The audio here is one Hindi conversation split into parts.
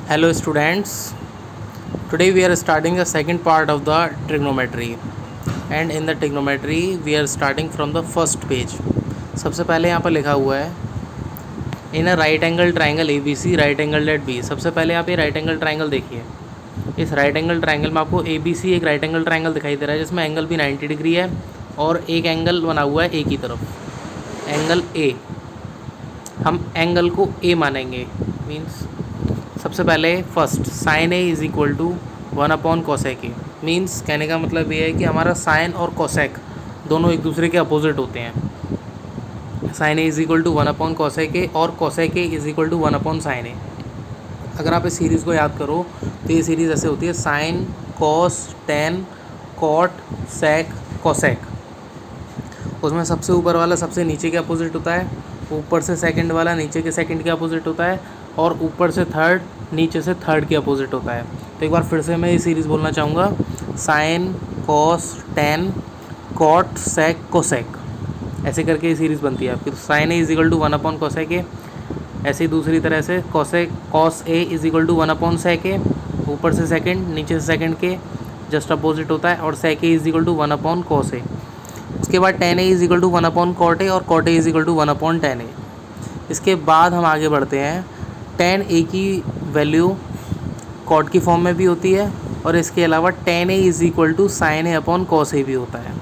Hello students, today we are starting the second part of the trigonometry and in the trigonometry we are starting from the first page. सबसे पहले यहाँ पर लिखा हुआ है in a right angle triangle A B C right angle at B. सबसे पहले आप ये राइट एंगल ट्राइंगल देखिए। इस राइट एंगल ट्राइंगल में आपको ए बी सी एक राइट एंगल ट्राइंगल दिखाई दे रहा है जिसमें एंगल भी 90 डिग्री है और एक एंगल बना हुआ है ए की तरफ, एंगल ए। हम एंगल को ए मानेंगे, मीन्स सबसे पहले first sine A is equal to 1 cosec A. Means कहने का मतलब ये है कि हमारा साइन और कोसेक दोनों एक दूसरे के अपोजिट होते हैं। Sine A is equal to 1 cosec A और cosec A is equal to 1 sine A. अगर आप इस सीरीज़ को याद करो तो ये सीरीज़ ऐसे होती है sine cos tan cot sec cosec. उसमें सबसे ऊपर वाला सबसे नीचे के अपोजिट होता है, ऊपर से सेकंड वाला नीचे के सेकंड के अपोजिट होता है और ऊपर से थर्ड नीचे से थर्ड के अपोजिट होता है। तो एक बार फिर से मैं ये सीरीज़ बोलना चाहूँगा, sine cos tan cot sec cosec, ऐसे करके ये सीरीज़ बनती है आपकी। तो sine A is equal to 1 cosec A, ऐसे ही दूसरी तरह से cosec cos A is equal to 1 sec A, ऊपर से सेकंड नीचे से सेकंड के जस्ट अपोजिट होता है, और sec A is equal to 1 cos A. उसके बाद tan A is equal to 1 cot A और cot A is equal to 1 tan A. इसके बाद हम आगे बढ़ते हैं, टेन ए की वैल्यू कॉट की फॉर्म में भी होती है और इसके अलावा tan A is equal to sine A upon cos A भी होता है।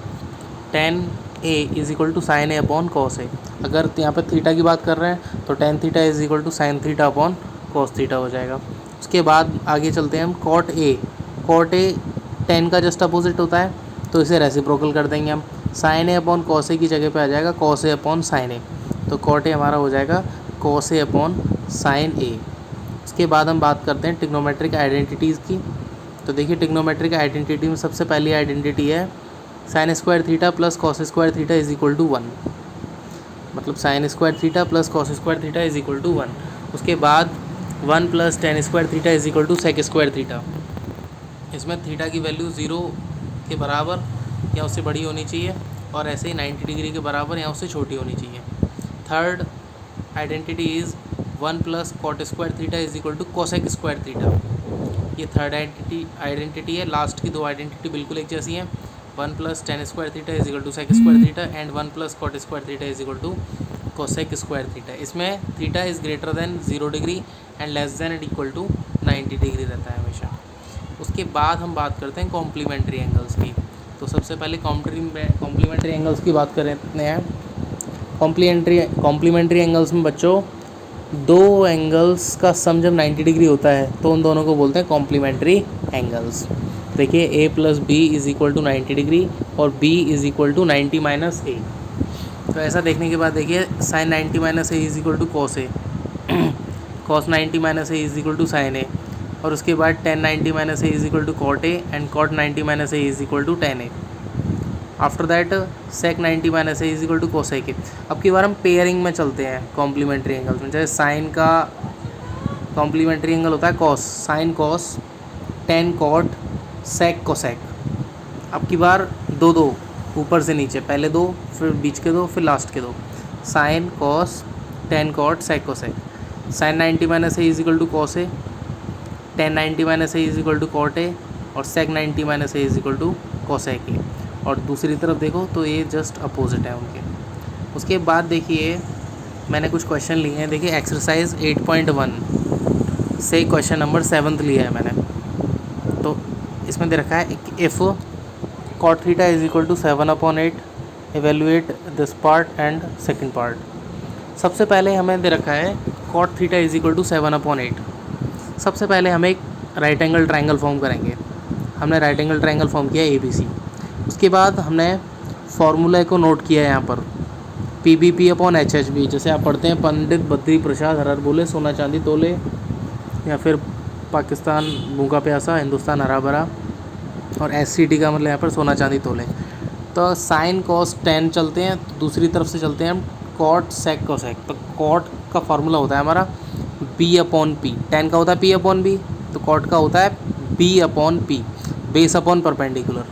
Tan A is equal to sine A upon cos A. अगर यहाँ पर थीटा की बात कर रहे हैं तो tan theta is equal to sine theta upon cos theta हो जाएगा। उसके बाद आगे चलते हैं हम, cot A. Cot A tan का जस्ट अपोजिट होता है तो इसे रेसिप्रोकल कर देंगे हम। Sine A upon cos A की जगह पे आ जाएगा cos A upon sine A, तो कॉट ए हमारा हो जाएगा cos A upon sine A. उसके बाद हम बात करते हैं ट्रिग्नोमेट्रिक आइडेंटिटीज़ की। तो देखिए ट्रिग्नोमेट्रिक आइडेंटिटी में सबसे पहली आइडेंटिटी है sine square theta plus cos square theta is equal to 1, मतलब sine square theta plus cos square theta is equal to 1। उसके बाद 1 plus tan square theta is equal to sec square theta. इसमें थीटा की वैल्यू 0 के बराबर या उससे बड़ी होनी चाहिए और ऐसे ही 90 डिग्री के बराबर या उससे छोटी होनी चाहिए। Third identity is 1 plus cot square theta is equal to cosec square theta. ये थर्ड आइडेंटिटी है। लास्ट की दो आइडेंटिटी बिल्कुल एक जैसी हैं, 1 plus tan square theta is equal to sec square theta and 1 plus cot square theta is equal to cosec square theta. इसमें theta is greater than 0 degree and less than and equal to 90 degree रहता है हमेशा। उसके बाद हम बात करते हैं कॉम्प्लीमेंट्री एंगल्स की। तो सबसे पहले कॉम्प्लीमेंट्री एंगल्स की बात करते हैं। कॉम्प्लीमेंट्री एंगल्स में बच्चों दो एंगल्स का सम जब 90 डिग्री होता है तो उन दोनों को बोलते हैं कॉम्प्लीमेंट्री एंगल्स। देखिए A plus B is equal to 90 degree और B is equal to 90 minus A. तो ऐसा देखने के बाद देखिए sine 90 minus A is equal to cos A, cos 90 minus A is equal to sine A, और उसके बाद tan 90 minus A is equal to cot A and cot 90 minus A is equal to tan A. After that sec 90 minus A is equal to cosec A. अब की बार हम पेयरिंग में चलते हैं कॉम्प्लीमेंट्री एंगल्स में। जैसे साइन का कॉम्प्लीमेंट्री एंगल होता है cos, sine cos, tan cot, sec cosec. अब की बार दो दो ऊपर से नीचे, पहले दो फिर बीच के दो फिर लास्ट के दो, sine cos tan cot sec cosec. Sine 90 minus A is equal to cos A, tan 90 minus A is equal to cot A और sec 90 minus A is equal to cosec A. और दूसरी तरफ देखो तो ये जस्ट अपोजिट है उनके। उसके बाद देखिए मैंने कुछ क्वेश्चन लिए हैं। देखिए एक्सरसाइज 8.1 से क्वेश्चन नंबर 7 लिया है मैंने। तो इसमें दे रखा है if cot theta is equal to 7/8 evaluate this part and second part. सबसे पहले हमें दे रखा है cot theta is equal to 7/8। सबसे पहले हम एक राइट एंगल ट्राइंगल फॉर्म करेंगे। हमने राइट एंगल ट्राइंगल फॉर्म किया ABC। उसके बाद हमने फॉर्मूले को नोट किया है यहाँ पर, PBP अपॉन HHB। जैसे आप पढ़ते हैं पंडित बद्री प्रसाद हर हर बोले सोना चांदी तोले, या फिर पाकिस्तान भूखा प्यासा हिंदुस्तान हरा भरा, और SCT का मतलब यहाँ पर सोना चांदी तोले। तो साइन कॉस टेन चलते हैं, तो दूसरी तरफ से चलते हैं हम कॉट सेक कोसेक। तो कॉट का फार्मूला होता है हमारा B अपॉन P, टेन का होता है P अपॉन B, तो कॉट का होता है B upon P, base upon perpendicular.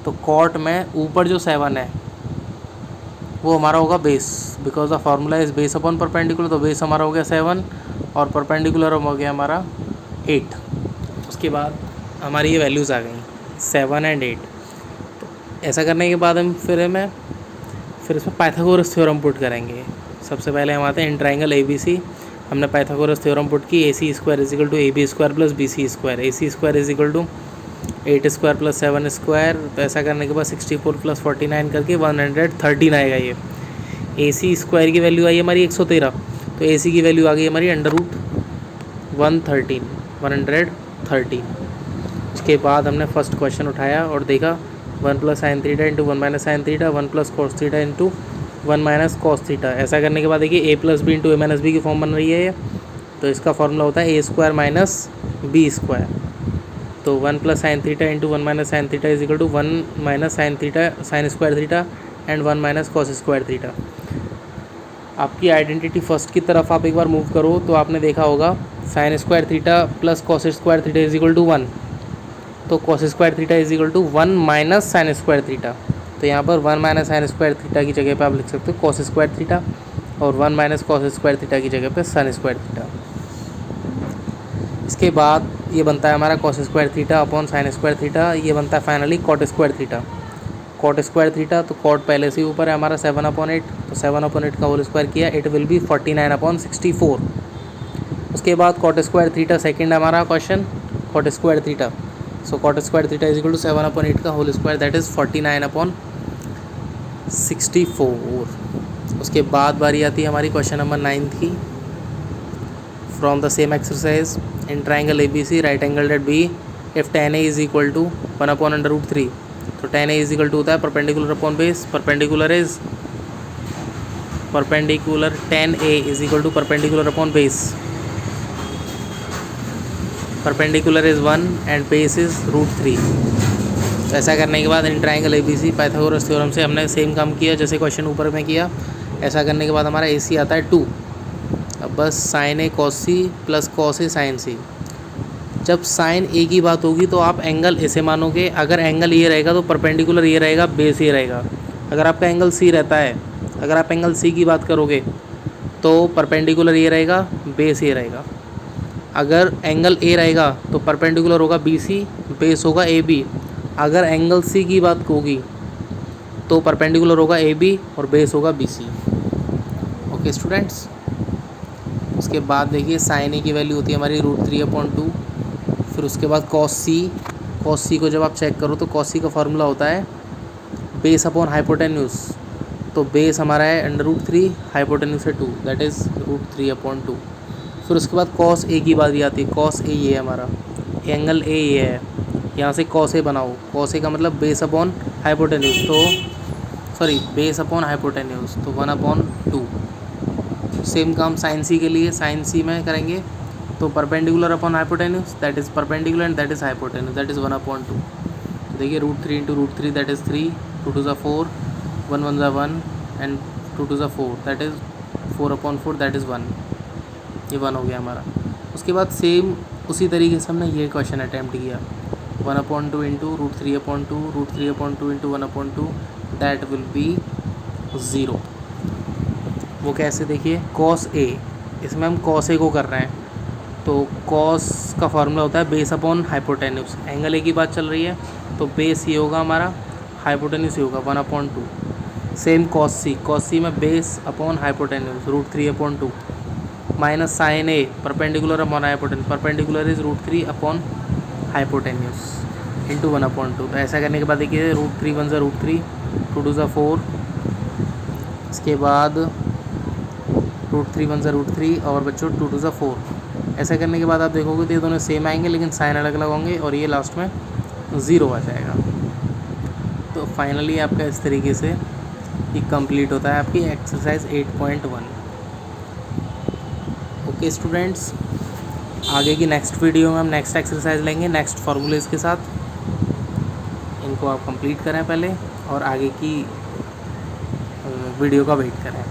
तो कॉट में ऊपर जो 7 है वो हमारा होगा base, because the formula is base upon perpendicular. तो बेस हमारा हो गया 7 और परपेंडिकुलर हो गया हमारा 8। उसके बाद हमारी ये वैल्यूज़ आ गई 7 एंड 8। तो ऐसा करने के बाद हम फिर इसमें पाइथागोरस थ्योरम पुट करेंगे। सबसे पहले हम आते हैं इन ट्राइंगल ABC। हमने पाइथागोरस थ्योरम पुट की, AC square is equal to AB square plus BC square, AC square is equal to 8 square plus 7 square. तो ऐसा करने के बाद 64 प्लस 49 करके 113 आएगा। ये AC स्क्वायर की वैल्यू आई हमारी 113, तो AC की वैल्यू आ गई हमारी √113। उसके बाद हमने फर्स्ट क्वेश्चन उठाया और देखा 1 plus sine theta into 1 minus sine theta, 1 plus cos theta into 1 minus cos theta. ऐसा करने के बाद देखिए A plus B into A minus B की फॉर्म बन रही है ये। तो इसका फॉर्मूला होता है A square minus B square. तो 1 plus sine theta into 1 minus sine theta is equal to 1 minus sine theta sine square theta and 1 minus cos square theta. आपकी आइडेंटिटी फर्स्ट की तरफ आप एक बार मूव करो तो आपने देखा होगा sine square theta plus cos square theta is equal to 1। तो cos square theta is equal to 1 minus sine square theta. तो यहाँ पर 1 माइनस साइन स्क्वायर थीटा की जगह पे आप लिख सकते हो कॉस स्क्वायर थीटा, और 1 माइनस कॉस स्क्वायर थीटा की जगह पे साइन स्क्वायर थीटा। इसके बाद ये बनता है हमारा cos square theta upon sine square theta. ये बनता है finally cot square theta. Cot square theta, तो कॉट पहले से ही ऊपर है हमारा 7/8, तो 7/8 का होल स्क्वायर किया, इट विल बी 49/64। उसके बाद कॉट स्क्वायर थीटा सेकेंड हमारा question, cot square theta. So cot square theta is equal to 7/8 का होल स्क्वायर, दैट इज़ 49/64। उसके बाद बारी आती है हमारी क्वेश्चन नंबर 9 की। From the same exercise in triangle ABC right angle at B if tan A is equal to 1/√3। तो tan A is equal to होता है perpendicular upon base. Perpendicular tan A is equal to perpendicular upon base. Perpendicular is 1 and base is √3। तो ऐसा करने के बाद in triangle ABC Pythagoras theorem से हमने सेम काम किया जैसे क्वेश्चन ऊपर में किया। ऐसा करने के बाद हमारा AC आता है 2। अब बस sine A cos C plus cos A sine C। जब साइन A की बात होगी तो आप एंगल ऐसे मानोगे, अगर एंगल ये रहेगा तो परपेंडिकुलर ये रहेगा, बेस ये रहेगा। अगर आपका एंगल C रहता है, अगर आप एंगल C की बात करोगे तो परपेंडिकुलर ये रहेगा, बेस ये रहेगा। अगर एंगल A रहेगा तो परपेंडिकुलर होगा BC, बेस होगा AB। अगर एंगल C की बात होगी तो परपेंडिकुलर होगा AB और बेस होगा BC। Okay students. उसके बाद देखिए साइन A की वैल्यू होती है हमारी √3/2। फिर उसके बाद कॉस C को जब आप चेक करो तो कॉस C का फॉर्मूला होता है बेस अपॉन हाइपोटेन्यूज। तो बेस हमारा है √3, हाइपोटेन्यूज है 2, दैट इज़ √3/2। फिर उसके बाद कॉस A की बात आती है। कॉस A ये है हमारा, एंगल A ये है, यहाँ से कॉस A बनाओ। कॉस A का मतलब base upon hypotenuse, base upon hypotenuse, तो 1/2। सेम काम साइन C के लिए, साइन C में करेंगे तो perpendicular upon hypotenuse, that is perpendicular and that is hypotenuse, that is 1/2। देखिए √3 into √3 that is 3, 2 2 4, 1 1 1 and 2 2 4, that is 4/4, that is 1। ये 1 हो गया हमारा। उसके बाद सेम उसी तरीके से हमने ये क्वेश्चन अटैम्प्ट किया 1/2 into √3/2, √3/2 into 1/2, that will be 0। वो कैसे, देखिए कॉस A, इसमें हम कॉस A को कर रहे हैं तो कॉस का फॉर्मूला होता है base upon hypotenuse. Angle A की बात चल रही है तो बेस ये होगा हमारा, हाइपोटेन्यूज ये होगा 1/2। सेम कॉस C में base upon hypotenuse √3/2 minus sine A perpendicular upon hypotenuse, perpendicular is √3 upon hypotenuse into 1/2। तो ऐसा करने के बाद देखिए √3 1 √3, 2 2 4, इसके बाद √3 1 √3 और बच्चों 2 2 4। ऐसा करने के बाद आप देखोगे तो ये दोनों सेम आएंगे लेकिन साइन अलग अलग होंगे और ये लास्ट में 0 आ जाएगा। तो फाइनली आपका इस तरीके से ये कंप्लीट होता है आपकी एक्सरसाइज 8.1। ओके स्टूडेंट्स, आगे की नेक्स्ट वीडियो में हम नेक्स्ट एक्सरसाइज लेंगे नेक्स्ट फार्मूलेज के साथ। इनको आप कंप्लीट करें पहले और आगे की वीडियो का वेट करें।